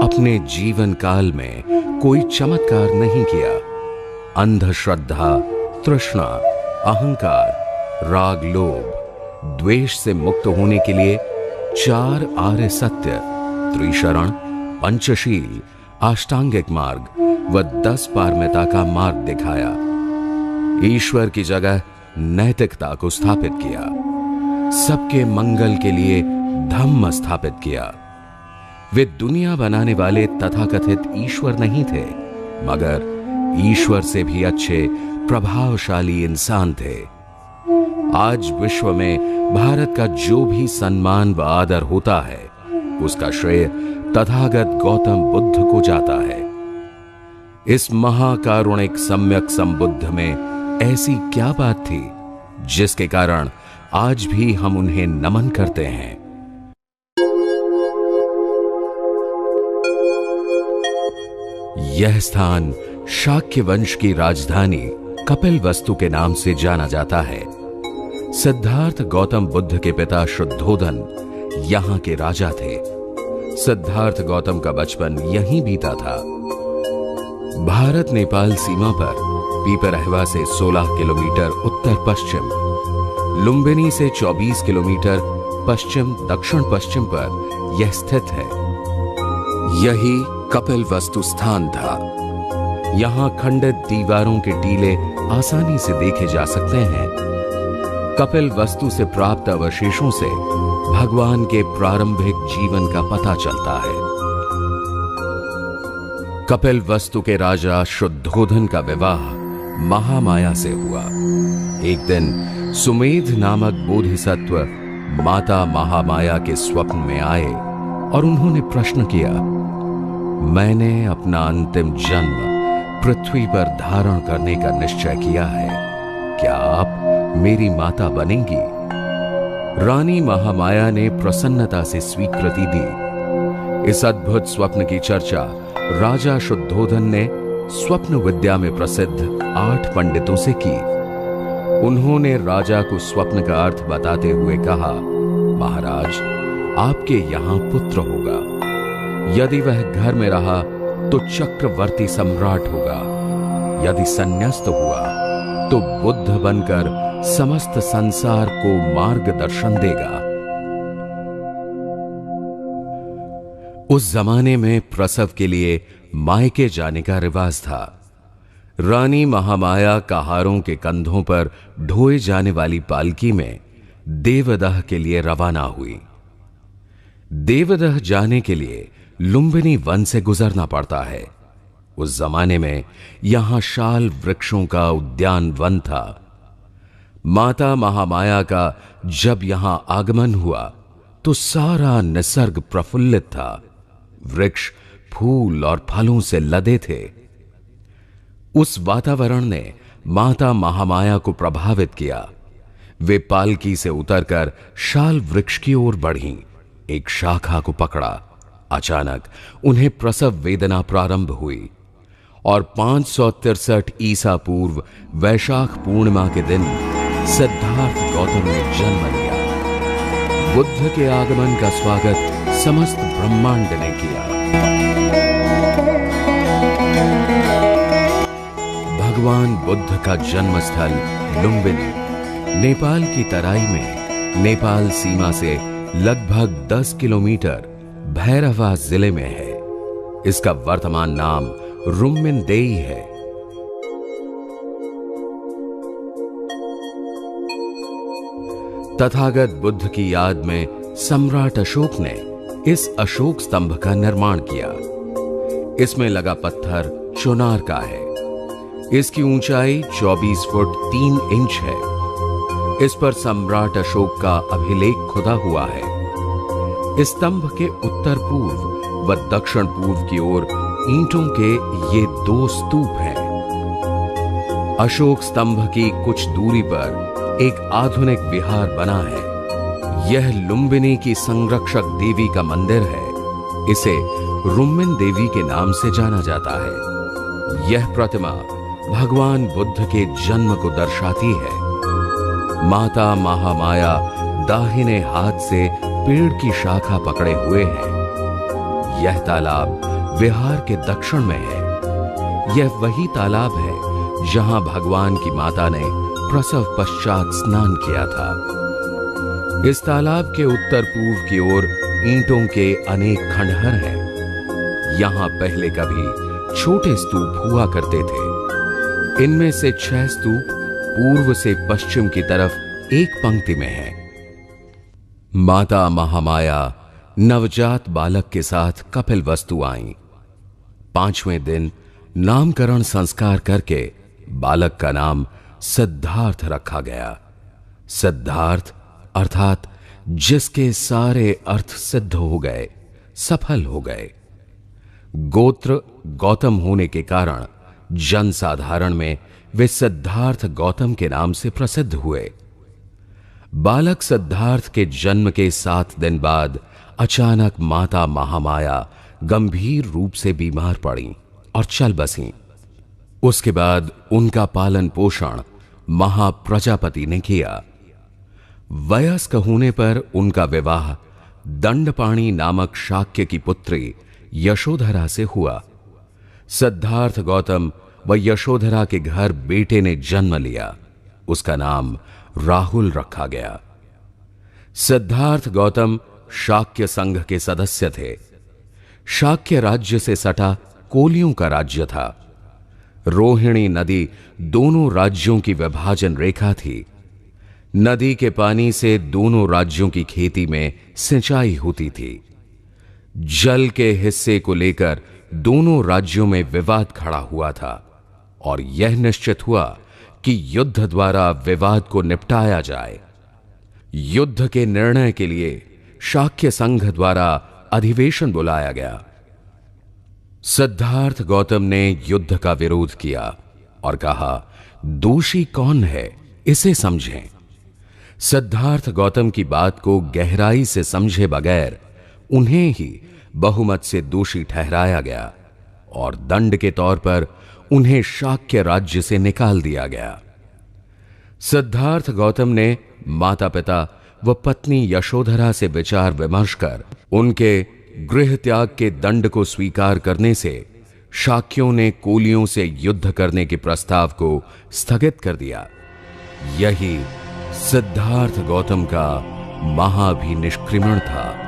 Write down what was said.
अपने जीवन काल में कोई चमत्कार नहीं किया। अंधश्रद्धा, तृष्णा, अहंकार, राग, लोभ, द्वेष से मुक्त होने के लिए 4 आर्य सत्य, त्रिशरण, पंचशील, अष्टांगिक मार्ग व 10 पारमिता का मार्ग दिखाया। ईश्वर की जगह नैतिकता को स्थापित किया। सबके मंगल के लिए धम्म स्थापित किया। वे दुनिया बनाने वाले तथाकथित ईश्वर नहीं थे, मगर ईश्वर से भी अच्छे प्रभावशाली इंसान थे। आज विश्व में भारत का जो भी सम्मान व आदर होता है, उसका श्रेय तथागत गौतम बुद्ध को जाता है। इस महाकारुणिक सम्यक संबुद्ध में ऐसी क्या बात थी जिसके कारण आज भी हम उन्हें नमन करते हैं। यह स्थान शाक्य वंश की राजधानी कपिलवस्तु के नाम से जाना जाता है। सिद्धार्थ गौतम बुद्ध के पिता शुद्धोधन यहां के राजा थे। सिद्धार्थ गौतम का बचपन यहीं बीता था। भारत नेपाल सीमा पर पीपरहवा से 16 किलोमीटर उत्तर पश्चिम, लुम्बिनी से 24 किलोमीटर पश्चिम दक्षिण पश्चिम पर यह स्थित है। यही कपिलवस्तु स्थान था। यहां खंडित दीवारों के टीले आसानी से देखे जा सकते हैं। कपिलवस्तु से प्राप्त अवशेषों से भगवान के प्रारंभिक जीवन का पता चलता है। कपिलवस्तु के राजा शुद्धोधन का विवाह महामाया से हुआ। एक दिन सुमेध नामक बोधिसत्व माता महामाया के स्वप्न में आए और उन्होंने प्रश्न किया, मैंने अपना अंतिम जन्म पृथ्वी पर धारण करने का निश्चय किया है, क्या आप मेरी माता बनेंगी? रानी महामाया ने प्रसन्नता से स्वीकृति दी। इस अद्भुत स्वप्न की चर्चा राजा शुद्धोधन ने स्वप्न विद्या में प्रसिद्ध 8 पंडितों से की। उन्होंने राजा को स्वप्न का अर्थ बताते हुए कहा, महाराज, आपके यहां पुत्र होगा। यदि वह घर में रहा तो चक्रवर्ती सम्राट होगा। यदि संन्यास्त हुआ तो बुद्ध बनकर समस्त संसार को मार्गदर्शन देगा। उस जमाने में प्रसव के लिए मायके जाने का रिवाज था। रानी महामाया कहारों के कंधों पर ढोए जाने वाली पालकी में देवदह के लिए रवाना हुई। देवदह जाने के लिए लुम्बिनी वन से गुजरना पड़ता है। उस जमाने में यहां शाल वृक्षों का उद्यान वन था। माता महामाया का जब यहां आगमन हुआ तो सारा निसर्ग प्रफुल्लित था। वृक्ष फूल और फलों से लदे थे। उस वातावरण ने माता महामाया को प्रभावित किया। वे पालकी से उतरकर शाल वृक्ष की ओर बढ़ीं। एक शाखा को पकड़ा। अचानक उन्हें प्रसव वेदना प्रारंभ हुई और 563 ईसा पूर्व वैशाख पूर्णिमा के दिन सिद्धार्थ गौतम ने जन्म लिया। बुद्ध के आगमन का स्वागत समस्त ब्रह्मांड ने किया। भगवान बुद्ध का जन्मस्थल लुम्बिनी नेपाल की तराई में नेपाल सीमा से लगभग 10 किलोमीटर भैरवा जिले में है। इसका वर्तमान नाम रुम्मिनदेई है। तथागत बुद्ध की याद में सम्राट अशोक ने इस अशोक स्तंभ का निर्माण किया। इसमें लगा पत्थर चुनार का है। इसकी ऊंचाई 24 फुट 3 इंच है। इस पर सम्राट अशोक का अभिलेख खुदा हुआ है। इस स्तंभ के उत्तर पूर्व व दक्षिण पूर्व की ओर ईंटों के ये 2 स्तूप हैं। अशोक स्तंभ की कुछ दूरी पर एक आधुनिक विहार बना है। यह लुम्बिनी की संरक्षक देवी का मंदिर है। इसे रुम्मिन देवी के नाम से जाना जाता है। यह प्रतिमा भगवान बुद्ध के जन्म को दर्शाती है। माता महामाया दाहिने हाथ से पेड़ की शाखा पकड़े हुए हैं। यह तालाब विहार के दक्षिण में है। यह वही तालाब है जहां भगवान की माता ने प्रसव पश्चात स्नान किया था। इस तालाब के उत्तर पूर्व की ओर ईंटों के अनेक खंडहर हैं। यहां पहले कभी छोटे स्तूप हुआ करते थे। इनमें से 6 स्तूप पूर्व से पश्चिम की तरफ एक पंक्ति में है। माता महामाया नवजात बालक के साथ कपिलवस्तु आईं। 5वें दिन नामकरण संस्कार करके बालक का नाम सिद्धार्थ रखा गया। सिद्धार्थ अर्थात जिसके सारे अर्थ सिद्ध हो गए, सफल हो गए। गोत्र गौतम होने के कारण जनसाधारण में वे सिद्धार्थ गौतम के नाम से प्रसिद्ध हुए। बालक सिद्धार्थ के जन्म के 7 दिन बाद अचानक माता महामाया गंभीर रूप से बीमार पड़ी और चल बसीं। उसके बाद उनका पालन पोषण महाप्रजापति ने किया। वयस्क होने पर उनका विवाह दंडपाणि नामक शाक्य की पुत्री यशोधरा से हुआ। सिद्धार्थ गौतम व यशोधरा के घर बेटे ने जन्म लिया। उसका नाम राहुल रखा गया। सिद्धार्थ गौतम शाक्य संघ के सदस्य थे। शाक्य राज्य से सटा कोलियों का राज्य था। रोहिणी नदी दोनों राज्यों की विभाजन रेखा थी। नदी के पानी से दोनों राज्यों की खेती में सिंचाई होती थी। जल के हिस्से को लेकर दोनों राज्यों में विवाद खड़ा हुआ था और यह निश्चित हुआ कि युद्ध द्वारा विवाद को निपटाया जाए। युद्ध के निर्णय के लिए शाक्य संघ द्वारा अधिवेशन बुलाया गया। सिद्धार्थ गौतम ने युद्ध का विरोध किया और कहा, दोषी कौन है इसे समझें। सिद्धार्थ गौतम की बात को गहराई से समझे बगैर उन्हें ही बहुमत से दोषी ठहराया गया और दंड के तौर पर उन्हें शाक्य राज्य से निकाल दिया गया। सिद्धार्थ गौतम ने माता पिता व पत्नी यशोधरा से विचार विमर्श कर उनके गृह त्याग के दंड को स्वीकार करने से शाक्यों ने कोलियों से युद्ध करने के प्रस्ताव को स्थगित कर दिया। यही सिद्धार्थ गौतम का महाभिनिष्क्रिमण था।